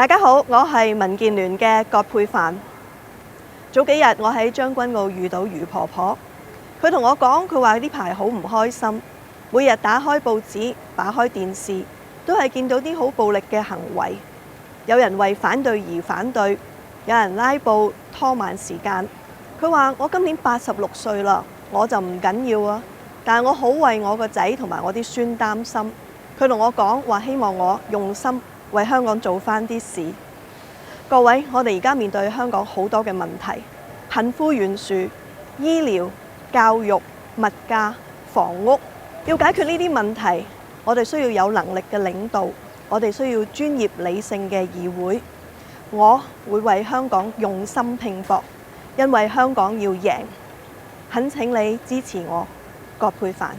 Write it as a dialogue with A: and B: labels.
A: 大家好，我係民建聯嘅葛珮帆。早幾日我喺將軍澳遇到余婆婆，佢同我講，佢話呢排好唔開心，每日打開報紙、打開電視，都係見到啲好暴力嘅行為。有人為反對而反對，有人拉布拖慢時間。佢話：我今年86歲啦，我就唔緊要啊，但係我好為我個仔同埋我啲孫擔心。佢同我講話，希望我用心為香港做返啲事。各位，我哋而家面對香港好多嘅問題，貧富懸殊、醫療、教育、物價、房屋，要解決呢啲問題，我哋需要有能力嘅領導，我哋需要專業理性嘅議會。我會為香港用心拼搏，因為香港要贏。懇請你支持我，葛珮帆。